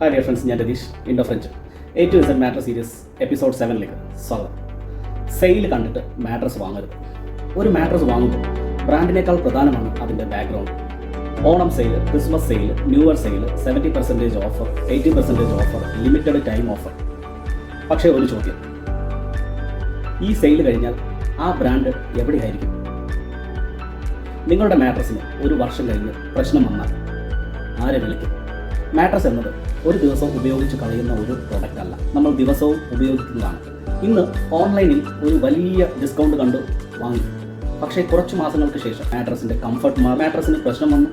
Hi dear friends, ഞാൻ Ratheesh, Indo French. A to Z mattress series episode 7ലേക്ക് സ്വാഗതം. Sale കണ്ടിട്ട് മാട്രസ് വാങ്ങരുത്. ഒരു മാട്രസ് വാങ്ങുമ്പോൾ ബ്രാൻഡിനേക്കാൾ പ്രധാനമാണ് അതിൻ്റെ background. Onam sale, Christmas sale, new year sale, 70% offer, 80% offer, limited time offer. പക്ഷേ ഒരു ചോദ്യം, ഈ സെയിൽ കഴിഞ്ഞാൽ ആ ബ്രാൻഡ് എവിടെയായിരിക്കും? നിങ്ങളുടെ മാട്രസിന് ഒരു വർഷം കഴിഞ്ഞ് പ്രശ്നം വന്നാൽ ആരെ വിളിക്കും? മാട്രസ് എന്നത് ഒരു ദിവസം ഉപയോഗിച്ച് കളയുന്ന ഒരു പ്രോഡക്റ്റ് അല്ല, നമ്മൾ ദിവസവും ഉപയോഗിക്കുന്നതാണ്. ഇന്ന് ഓൺലൈനിൽ ഒരു വലിയ ഡിസ്കൗണ്ട് കണ്ട് വാങ്ങി, പക്ഷേ കുറച്ച് മാസങ്ങൾക്ക് ശേഷം മാട്രസിൻ്റെ കംഫർട്ട് മാട്രസിന് പ്രശ്നം വന്നു,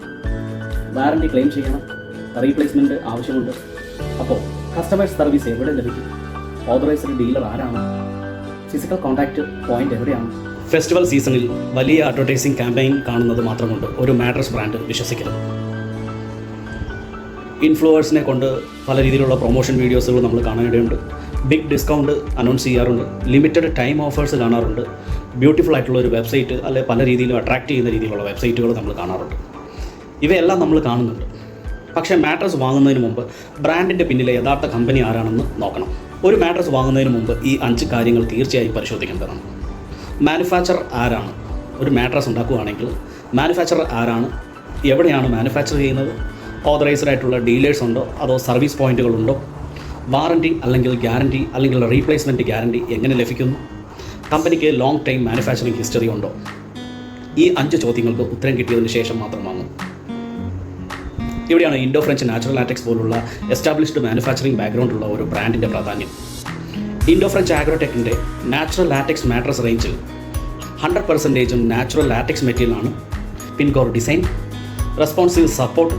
വാറണ്ടി ക്ലെയിം ചെയ്യണം, റീപ്ലേസ്മെൻറ്റ് ആവശ്യമുണ്ട്. അപ്പോൾ കസ്റ്റമേഴ്സ് സർവീസ് എവിടെ ലഭിക്കും? ഓതറൈസ്ഡ് ഡീലർ ആരാണ്? ഫിസിക്കൽ കോൺടാക്റ്റ് പോയിന്റ് എവിടെയാണ്? ഫെസ്റ്റിവൽ സീസണിൽ വലിയ അഡ്വർടൈസിംഗ് ക്യാമ്പയിൻ കാണുന്നത് മാത്രം കൊണ്ട് ഒരു മാട്രസ് ബ്രാൻഡ് വിശ്വസിക്കരുത്. ഇൻഫ്ലുവേഴ്സിനെ കൊണ്ട് പല രീതിയിലുള്ള പ്രൊമോഷൻ വീഡിയോസുകൾ നമ്മൾ കാണാനിടയുണ്ട്. ബിഗ് ഡിസ്കൗണ്ട് അനൗൺസ് ചെയ്യാറുണ്ട്, ലിമിറ്റഡ് ടൈം ഓഫേഴ്സ് കാണാറുണ്ട്, ബ്യൂട്ടിഫുൾ ആയിട്ടുള്ള ഒരു വെബ്സൈറ്റ് അല്ലെ പല രീതിയിലും അട്രാക്റ്റ് ചെയ്യുന്ന രീതിയിലുള്ള വെബ്സൈറ്റുകൾ നമ്മൾ കാണാറുണ്ട്. ഇവയെല്ലാം നമ്മൾ കാണുന്നുണ്ട്. പക്ഷേ മാട്രസ് വാങ്ങുന്നതിന് മുമ്പ് ബ്രാൻഡിൻ്റെ പിന്നിലെ യഥാർത്ഥ കമ്പനി ആരാണെന്ന് നോക്കണം. ഒരു മാട്രസ് വാങ്ങുന്നതിന് മുമ്പ് ഈ 5 കാര്യങ്ങൾ തീർച്ചയായും പരിശോധിക്കേണ്ടതാണ്. മാനുഫാക്ചർ ആരാണ്? ഒരു മാട്രസ് ഉണ്ടാക്കുകയാണെങ്കിൽ മാനുഫാക്ചറർ ആരാണ്? എവിടെയാണ് മാനുഫാക്ചർ ചെയ്യുന്നത്? ഓതറൈസ്ഡ് ആയിട്ടുള്ള ഡീലേഴ്സ് ഉണ്ടോ അതോ സർവീസ് പോയിന്റുകളുണ്ടോ? വാറണ്ടി അല്ലെങ്കിൽ ഗ്യാരണ്ടി അല്ലെങ്കിൽ റീപ്ലേസ്മെൻറ്റ് ഗ്യാരണ്ടി എങ്ങനെ ലഭിക്കുന്നു? കമ്പനിക്ക് ലോങ് ടൈം മാനുഫാക്ചറിങ് ഹിസ്റ്ററി ഉണ്ടോ? ഈ 5 ചോദ്യങ്ങൾക്ക് ഉത്തരം കിട്ടിയതിന് ശേഷം മാത്രം വാങ്ങും. ഇവിടെയാണ് ഇൻഡോ ഫ്രഞ്ച് നാച്ചുറൽ ലാറ്റക്സ് പോലുള്ള എസ്റ്റാബ്ലിഷ്ഡ് മാനുഫാക്ചറിങ് ബാക്ക്ഗ്രൗണ്ടുള്ള ഒരു ബ്രാൻഡിൻ്റെ പ്രാധാന്യം. ഇൻഡോ ഫ്രഞ്ച് ആഗ്രോടെക്കിൻ്റെ നാച്ചുറൽ ലാറ്റക്സ് മാട്രസ് റേഞ്ചിൽ 100% നാച്ചുറൽ ലാറ്റക്സ് മെറ്റീരിയലാണ്. Pincore design, responsive support,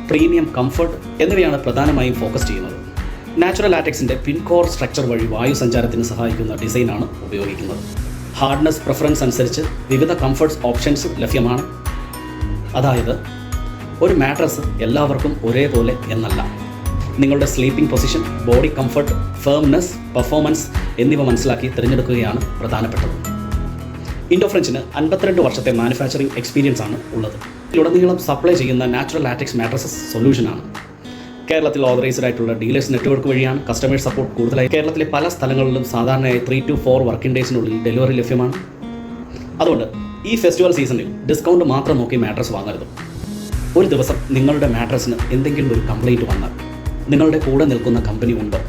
premium comfort എന്നിവയാണ് പ്രധാനമായും ഫോക്കസ് ചെയ്യുന്നത്. നാച്ചുറൽ ലാറ്റക്സിൻ്റെ പിൻകോർ സ്ട്രക്ചർ വഴി വായു സഞ്ചാരത്തിന് സഹായിക്കുന്ന ഡിസൈനാണ് ഉപയോഗിക്കുന്നത്. ഹാർഡ്നെസ് പ്രിഫറൻസ് അനുസരിച്ച് വിവിധ കംഫർട്ട്സ് ഓപ്ഷൻസ് ലഭ്യമാണ്. അതായത് ഒരു മാട്രസ് എല്ലാവർക്കും ഒരേപോലെ എന്നല്ല. നിങ്ങളുടെ sleeping position, body comfort, firmness, performance എന്നിവ മനസ്സിലാക്കി തിരഞ്ഞെടുക്കുകയാണ് പ്രധാനപ്പെട്ടത്. ഇൻഡോ ഫ്രഞ്ചിന് 52 വർഷത്തെ മാനുഫാക്ചറിംഗ് എക്സ്പീരിയൻസ് ആണ് ഉള്ളത്. ഇതിലുടനീളം സപ്ലൈ ചെയ്യുന്ന നാച്ചുറൽ ലാറ്റക്സ് മാട്രസസ് സൊല്യൂഷനാണ്. കേരളത്തിൽ ഓതറൈസ്ഡ് ആയിട്ടുള്ള ഡീലേഴ്സ് നെറ്റ്വർക്ക് വഴിയാണ് കസ്റ്റമേഴ്സ് സപ്പോർട്ട് കൂടുതലായി. കേരളത്തിലെ പല സ്ഥലങ്ങളിലും സാധാരണയായി 3 to 4 വർക്കിംഗ് ഡേയ്സിനുള്ളിൽ ഡെലിവറി ലഭ്യമാണ്. അതുകൊണ്ട് ഈ ഫെസ്റ്റിവൽ സീസണിൽ ഡിസ്കൗണ്ട് മാത്രം നോക്കി മാട്രസ് വാങ്ങരുത്. ഒരു ദിവസം നിങ്ങളുടെ മാട്രസിന് എന്തെങ്കിലും ഒരു കംപ്ലൈൻറ്റ് വന്നാൽ നിങ്ങളുടെ കൂടെ നിൽക്കുന്ന കമ്പനി ഉണ്ടോ?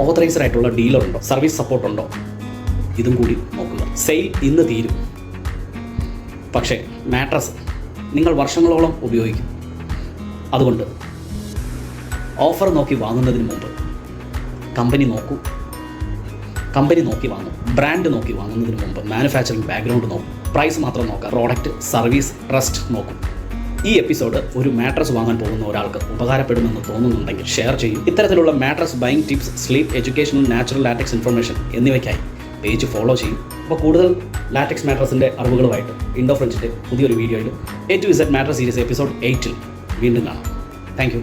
ഓതറൈസ്ഡ് ആയിട്ടുള്ള ഡീലർ ഉണ്ടോ? സർവീസ് സപ്പോർട്ട് ഉണ്ടോ? ഇതും കൂടി നോക്കുക. സെയിൽ ഇന്ന് തീരും, പക്ഷേ മാട്രസ് നിങ്ങൾ വർഷങ്ങളോളം ഉപയോഗിക്കും. അതുകൊണ്ട് ഓഫർ നോക്കി വാങ്ങുന്നതിന് മുമ്പ് കമ്പനി നോക്കി വാങ്ങും. ബ്രാൻഡ് നോക്കി വാങ്ങുന്നതിന് മുമ്പ് മാനുഫാക്ചറിംഗ് ബാക്ക്ഗ്രൗണ്ട് നോക്കും. പ്രൈസ് മാത്രം നോക്കാം. പ്രോഡക്റ്റ്, സർവീസ്, ട്രസ്റ്റ് നോക്കും. ഈ എപ്പിസോഡ് ഒരു മാട്രസ് വാങ്ങാൻ പോകുന്ന ഒരാൾക്ക് ഉപകാരപ്പെടുമെന്ന് തോന്നുന്നുണ്ടെങ്കിൽ ഷെയർ ചെയ്യും. ഇത്തരത്തിലുള്ള mattress buying tips, sleep, educational, natural latex information എന്നിവയ്ക്കായി പേജ് ഫോളോ ചെയ്യും. അപ്പോൾ കൂടുതൽ ലാറ്റക്സ് മാട്രസിൻ്റെ അറിവുകളുമായിട്ട് ഇൻഡോ ഫ്രഞ്ചിൻ്റെ പുതിയൊരു വീഡിയോയിൽ A to Z mattress series episode 8 വീണ്ടും കാണാം. Thank you.